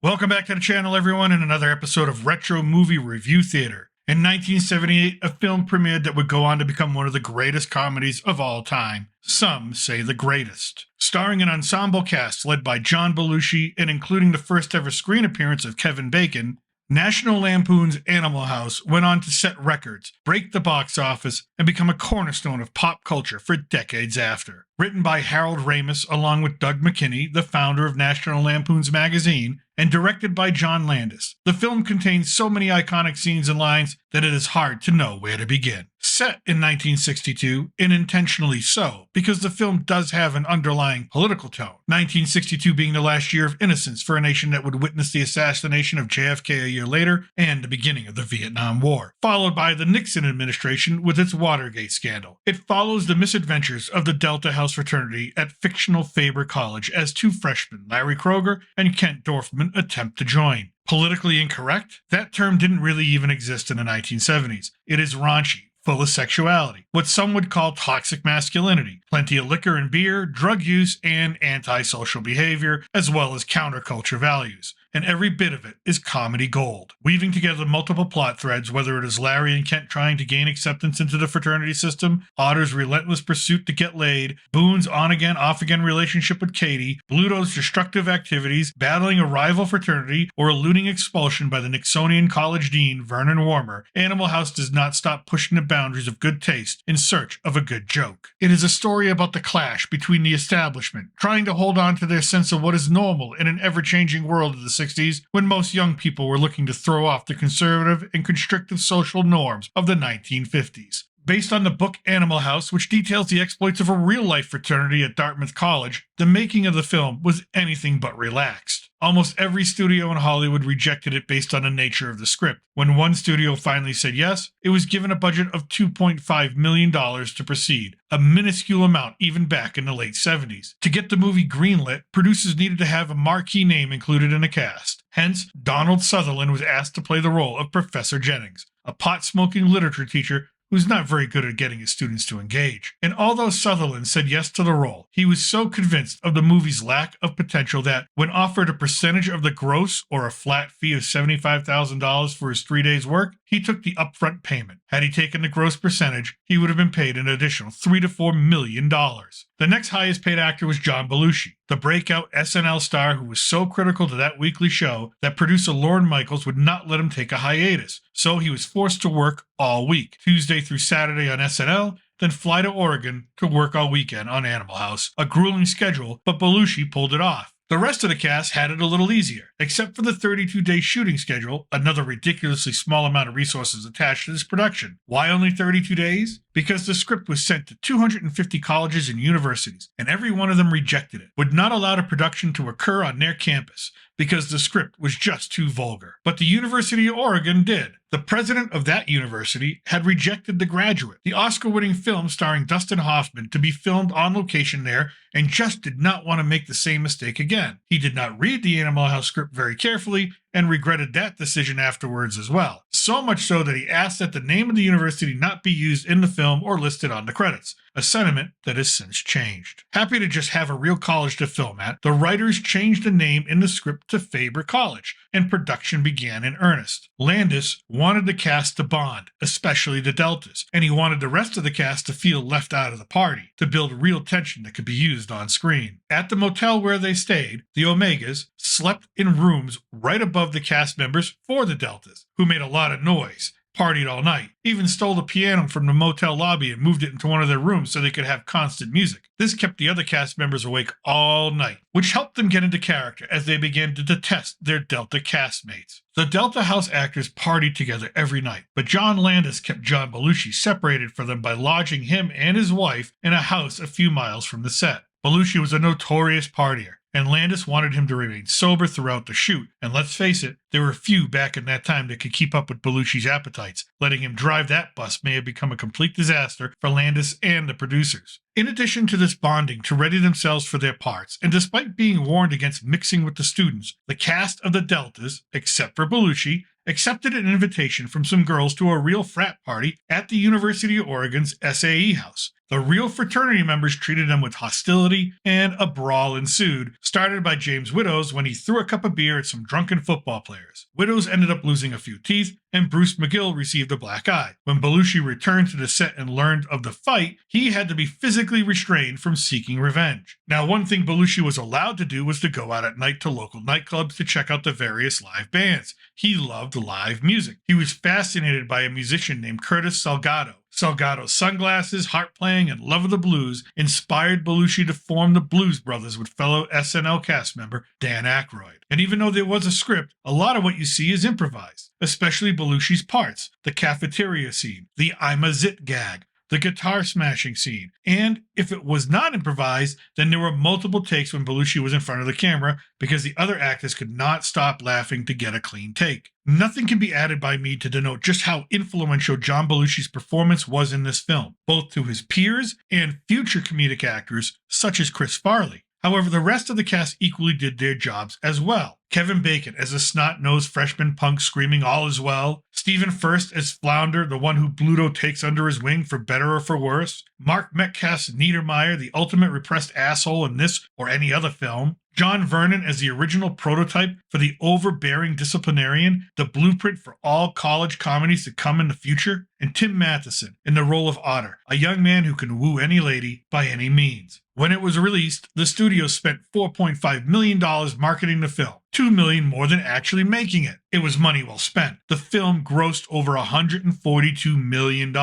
Welcome back to the channel, everyone, in another episode of Retro Movie Review Theater. In 1978, a film premiered that would go on to become one of the greatest comedies of all time. Some say the greatest. Starring an ensemble cast led by John Belushi and including the first ever screen appearance of Kevin Bacon, National Lampoon's Animal House went on to set records, break the box office, and become a cornerstone of pop culture for decades after. Written by Harold Ramis along with Doug McKinney, the founder of National Lampoon's magazine, and directed by John Landis, the film contains so many iconic scenes and lines that it is hard to know where to begin. Set in 1962, and intentionally so, because the film does have an underlying political tone, 1962 being the last year of innocence for a nation that would witness the assassination of JFK a year later and the beginning of the Vietnam War, followed by the Nixon administration with its Watergate scandal. It follows the misadventures of the Delta House fraternity at fictional Faber College as two freshmen, Larry Kroger and Kent Dorfman, attempt to join. Politically incorrect? That term didn't really even exist in the 1970s. It is raunchy, full of sexuality, what some would call toxic masculinity, plenty of liquor and beer, drug use, and antisocial behavior, as well as counterculture values. And every bit of it is comedy gold, weaving together multiple plot threads, whether it is Larry and Kent trying to gain acceptance into the fraternity system, Otter's relentless pursuit to get laid, Boone's on-again, off-again relationship with Katie, Bluto's destructive activities, battling a rival fraternity, or eluding expulsion by the Nixonian college dean, Vernon Warmer. Animal House does not stop pushing the boundaries of good taste in search of a good joke. It is a story about the clash between the establishment, trying to hold on to their sense of what is normal in an ever-changing world of the 60s, when most young people were looking to throw off the conservative and constrictive social norms of the 1950s. Based on the book Animal House, which details the exploits of a real-life fraternity at Dartmouth College, the making of the film was anything but relaxed. Almost every studio in Hollywood rejected it based on the nature of the script. When one studio finally said yes, it was given a budget of $2.5 million to proceed, a minuscule amount even back in the late 70s. To get the movie greenlit, producers needed to have a marquee name included in the cast. Hence, Donald Sutherland was asked to play the role of Professor Jennings, a pot-smoking literature teacher who's not very good at getting his students to engage. And although Sutherland said yes to the role, he was so convinced of the movie's lack of potential that, when offered a percentage of the gross or a flat fee of $75,000 for his 3 days' work, he took the upfront payment. Had he taken the gross percentage, he would have been paid an additional $3 to $4 million. The next highest paid actor was John Belushi, the breakout SNL star who was so critical to that weekly show that producer Lorne Michaels would not let him take a hiatus, so he was forced to work all week, Tuesday through Saturday on SNL, then fly to Oregon to work all weekend on Animal House. A grueling schedule, but Belushi pulled it off. The rest of the cast had it a little easier, except for the 32-day shooting schedule, another ridiculously small amount of resources attached to this production. Why only 32 days? Because the script was sent to 250 colleges and universities, and every one of them rejected it, would not allow the production to occur on their campus, because the script was just too vulgar. But the University of Oregon did. The president of that university had rejected The Graduate, the Oscar-winning film starring Dustin Hoffman, to be filmed on location there, and just did not want to make the same mistake again. He did not read the Animal House script very carefully, and regretted that decision afterwards as well. So much so that he asked that the name of the university not be used in the film or listed on the credits, a sentiment that has since changed. Happy to just have a real college to film at, the writers changed the name in the script to Faber College, and production began in earnest. Landis wanted the cast to bond, especially the Deltas, and he wanted the rest of the cast to feel left out of the party, to build real tension that could be used on screen. At the motel where they stayed, the Omegas slept in rooms right above the cast members for the Deltas, who made a lot of noise, partied all night, even stole the piano from the motel lobby and moved it into one of their rooms so they could have constant music. This kept the other cast members awake all night, which helped them get into character as they began to detest their Delta castmates. The Delta House actors partied together every night, but John Landis kept John Belushi separated from them by lodging him and his wife in a house a few miles from the set. Belushi was a notorious partier, and Landis wanted him to remain sober throughout the shoot, and let's face it, there were few back in that time that could keep up with Belushi's appetites. Letting him drive that bus may have become a complete disaster for Landis and the producers. In addition to this bonding to ready themselves for their parts, and despite being warned against mixing with the students, the cast of the Deltas, except for Belushi, accepted an invitation from some girls to a real frat party at the University of Oregon's SAE house. The real fraternity members treated him with hostility, and a brawl ensued, started by James Widows when he threw a cup of beer at some drunken football players. Widows ended up losing a few teeth, and Bruce McGill received a black eye. When Belushi returned to the set and learned of the fight, he had to be physically restrained from seeking revenge. Now, one thing Belushi was allowed to do was to go out at night to local nightclubs to check out the various live bands. He loved live music. He was fascinated by a musician named Curtis Salgado. Salgado's sunglasses, harp playing, and love of the blues inspired Belushi to form the Blues Brothers with fellow SNL cast member Dan Aykroyd. And even though there was a script, a lot of what you see is improvised, especially Belushi's parts, the cafeteria scene, the I'm a Zit gag, the guitar smashing scene. And if it was not improvised, then there were multiple takes when Belushi was in front of the camera because the other actors could not stop laughing to get a clean take. Nothing can be added by me to denote just how influential John Belushi's performance was in this film, both to his peers and future comedic actors such as Chris Farley. However, the rest of the cast equally did their jobs as well. Kevin Bacon as a snot-nosed freshman punk screaming all is well. Stephen Furst as Flounder, the one who Bluto takes under his wing for better or for worse. Mark Metcalf's Niedermeyer, the ultimate repressed asshole in this or any other film. John Vernon as the original prototype for the overbearing disciplinarian, the blueprint for all college comedies to come in the future. And Tim Matheson in the role of Otter, a young man who can woo any lady by any means. When it was released, the studio spent $4.5 million marketing the film, $2 million more than actually making it. It was money well spent. The film grossed over $142 million.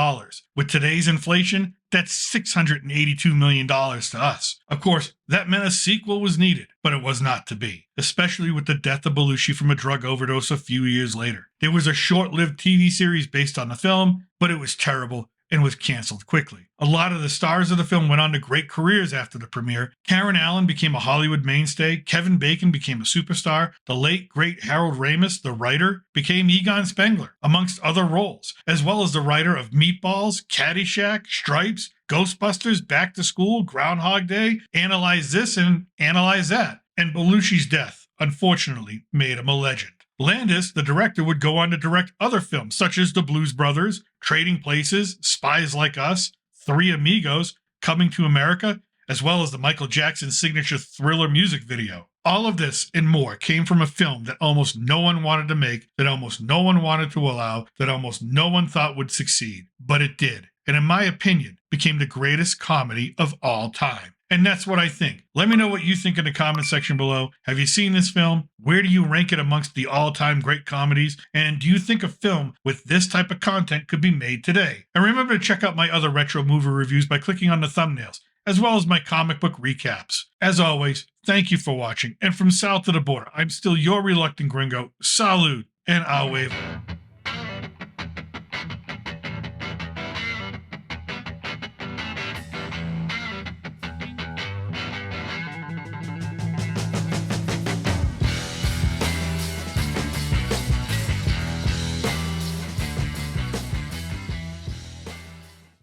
With today's inflation, that's $682 million to us. Of course, that meant a sequel was needed, but it was not to be, especially with the death of Belushi from a drug overdose a few years later. There was a short-lived TV series based on the film, but it was terrible and was canceled quickly. A lot of the stars of the film went on to great careers after the premiere. Karen Allen became a Hollywood mainstay. Kevin Bacon became a superstar. The late, great Harold Ramis, the writer, became Egon Spengler, amongst other roles, as well as the writer of Meatballs, Caddyshack, Stripes, Ghostbusters, Back to School, Groundhog Day, Analyze This and Analyze That. And Belushi's death, unfortunately, made him a legend. Landis, the director, would go on to direct other films such as The Blues Brothers, Trading Places, Spies Like Us, Three Amigos, Coming to America, as well as the Michael Jackson signature Thriller music video. All of this and more came from a film that almost no one wanted to make, that almost no one wanted to allow, that almost no one thought would succeed. But it did, and in my opinion, became the greatest comedy of all time. And that's what I think. Let me know what you think in the comment section below. Have you seen this film? Where do you rank it amongst the all-time great comedies? And do you think a film with this type of content could be made today? And remember to check out my other retro movie reviews by clicking on the thumbnails, as well as my comic book recaps. As always, thank you for watching. And from south to the border, I'm still your reluctant gringo. Salud, and I'll wave.